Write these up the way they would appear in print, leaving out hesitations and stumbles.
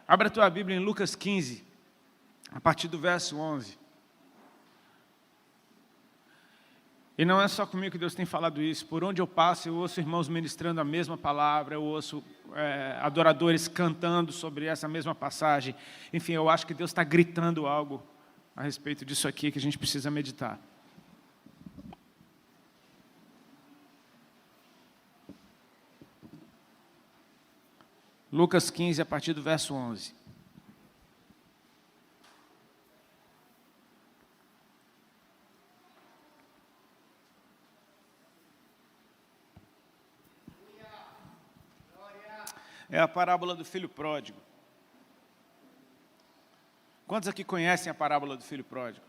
Abra a tua Bíblia em Lucas 15, a partir do verso 11. E não é só comigo que Deus tem falado isso. Por onde eu passo, eu ouço irmãos ministrando a mesma palavra, eu ouço adoradores cantando sobre essa mesma passagem. Enfim, eu acho que Deus está gritando algo a respeito disso aqui que a gente precisa meditar. Lucas 15, a partir do verso 11. É a parábola do filho pródigo. Quantos aqui conhecem a parábola do filho pródigo?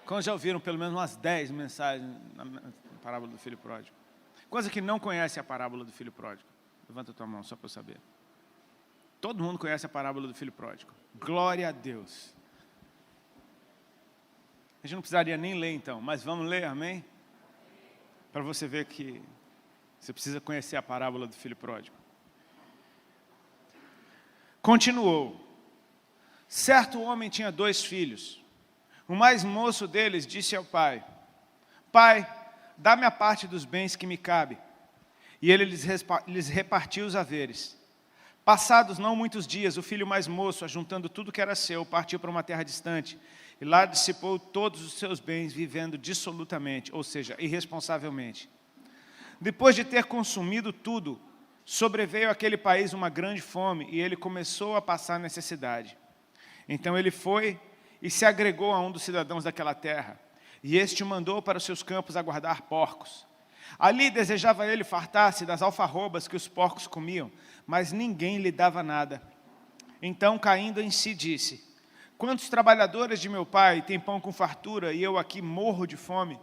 Quantos já ouviram pelo menos umas 10 mensagens na parábola do filho pródigo? Quantos aqui não conhecem a parábola do filho pródigo? Levanta a tua mão, só para eu saber. Todo mundo conhece a parábola do filho pródigo. Glória a Deus. A gente não precisaria nem ler então, mas vamos ler, amém? Para você ver que você precisa conhecer a parábola do filho pródigo. Continuou. Certo homem tinha 2 filhos. O mais moço deles disse ao pai: Pai, dá-me a parte dos bens que me cabe. E ele lhes repartiu os haveres. Passados não muitos dias, o filho mais moço, ajuntando tudo que era seu, partiu para uma terra distante, e lá dissipou todos os seus bens, vivendo dissolutamente, ou seja, irresponsavelmente. Depois de ter consumido tudo, sobreveio àquele país uma grande fome, e ele começou a passar necessidade. Então ele foi e se agregou a um dos cidadãos daquela terra, e este o mandou para os seus campos a guardar porcos. Ali desejava ele fartar-se das alfarrobas que os porcos comiam, mas ninguém lhe dava nada. Então, caindo em si, disse: Quantos trabalhadores de meu pai têm pão com fartura, e eu aqui morro de fome?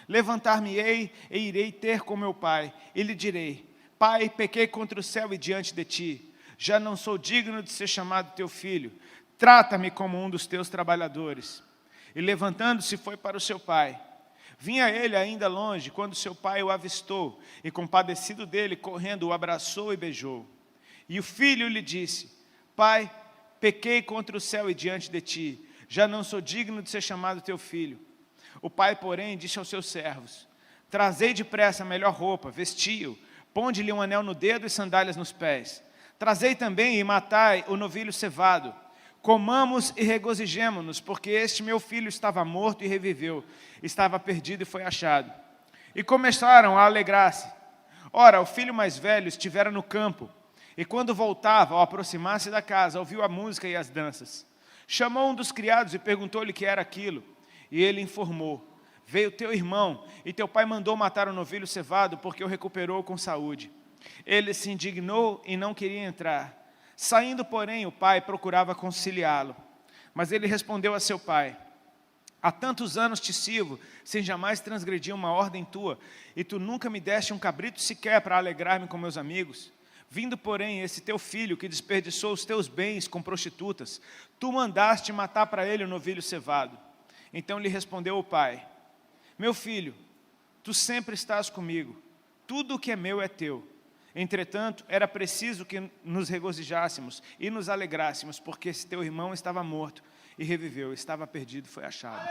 Levantar-me-ei e irei ter com meu pai, e lhe direi: Pai, pequei contra o céu e diante de ti. Já não sou digno de ser chamado teu filho. Trata-me como um dos teus trabalhadores. E levantando-se foi para o seu pai. Vinha ele ainda longe, quando seu pai o avistou, e compadecido dele, correndo, o abraçou e beijou. E o filho lhe disse: Pai, pequei contra o céu e diante de ti, já não sou digno de ser chamado teu filho. O pai, porém, disse aos seus servos: Trazei depressa a melhor roupa, vestiu, ponde-lhe um anel no dedo e sandálias nos pés. Trazei também e matai o novilho cevado. Comamos e regozijemo-nos, porque este meu filho estava morto e reviveu, estava perdido e foi achado. E começaram a alegrar-se. Ora, o filho mais velho estivera no campo, e quando voltava, ao aproximar-se da casa, ouviu a música e as danças. Chamou um dos criados e perguntou-lhe o que era aquilo, e ele informou: Veio teu irmão, e teu pai mandou matar o novilho cevado, porque o recuperou com saúde. Ele se indignou e não queria entrar. Saindo, porém, o pai procurava conciliá-lo. Mas ele respondeu a seu pai: Há tantos anos te sirvo, sem jamais transgredir uma ordem tua, e tu nunca me deste um cabrito sequer para alegrar-me com meus amigos. Vindo, porém, esse teu filho, que desperdiçou os teus bens com prostitutas, tu mandaste matar para ele o novilho cevado. Então lhe respondeu o pai: Meu filho, tu sempre estás comigo, tudo o que é meu é teu. Entretanto, era preciso que nos regozijássemos e nos alegrássemos, porque esse teu irmão estava morto e reviveu, estava perdido e foi achado.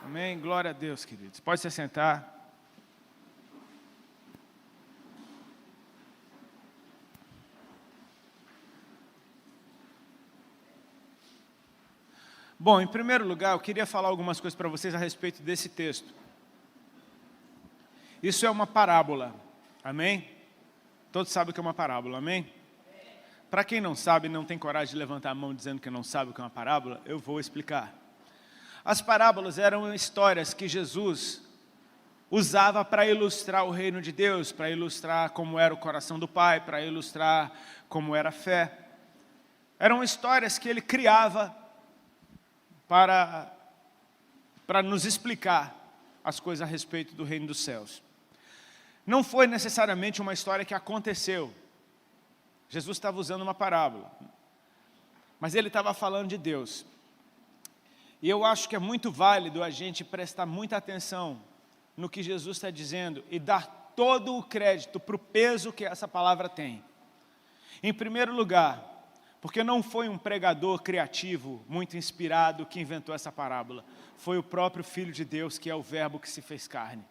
Amém? Glória a Deus, queridos. Pode se sentar. Bom, em primeiro lugar, eu queria falar algumas coisas para vocês a respeito desse texto. Isso é uma parábola. Amém? Todos sabem o que é uma parábola, amém? Para quem não sabe, não tem coragem de levantar a mão dizendo que não sabe o que é uma parábola, eu vou explicar. As parábolas eram histórias que Jesus usava para ilustrar o reino de Deus, para ilustrar como era o coração do Pai, para ilustrar como era a fé. Eram histórias que ele criava para nos explicar as coisas a respeito do reino dos céus. Não foi necessariamente uma história que aconteceu. Jesus estava usando uma parábola, mas ele estava falando de Deus. E eu acho que é muito válido a gente prestar muita atenção no que Jesus está dizendo e dar todo o crédito para o peso que essa palavra tem. Em primeiro lugar, porque não foi um pregador criativo, muito inspirado, que inventou essa parábola. Foi o próprio Filho de Deus, que é o Verbo que se fez carne.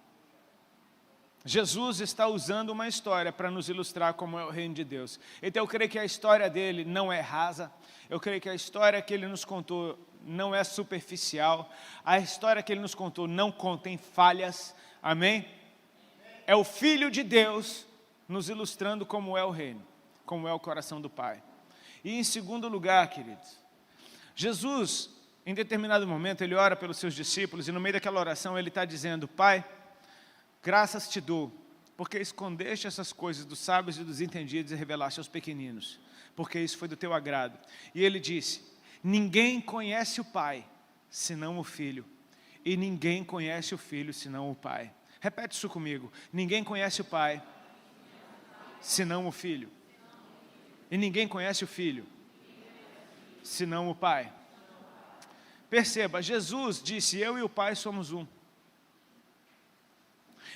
Jesus está usando uma história para nos ilustrar como é o reino de Deus. Então eu creio que a história dele não é rasa. Eu creio que a história que ele nos contou não é superficial. A história que ele nos contou não contém falhas. Amém? É o Filho de Deus nos ilustrando como é o reino, como é o coração do Pai. E em segundo lugar, queridos, Jesus, em determinado momento, ele ora pelos seus discípulos e no meio daquela oração ele está dizendo: Pai, graças te dou, porque escondeste essas coisas dos sábios e dos entendidos e revelaste aos pequeninos, porque isso foi do teu agrado. E ele disse: ninguém conhece o Pai, senão o Filho, e ninguém conhece o Filho, senão o Pai. Repete isso comigo: ninguém conhece o Pai, senão o Filho, e ninguém conhece o Filho, senão o Pai. Perceba, Jesus disse: eu e o Pai somos um.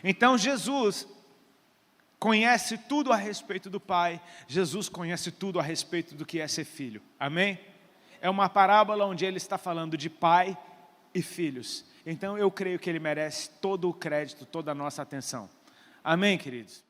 Então Jesus conhece tudo a respeito do Pai, Jesus conhece tudo a respeito do que é ser filho. Amém? É uma parábola onde ele está falando de pai e filhos. Então eu creio que ele merece todo o crédito, toda a nossa atenção. Amém, queridos?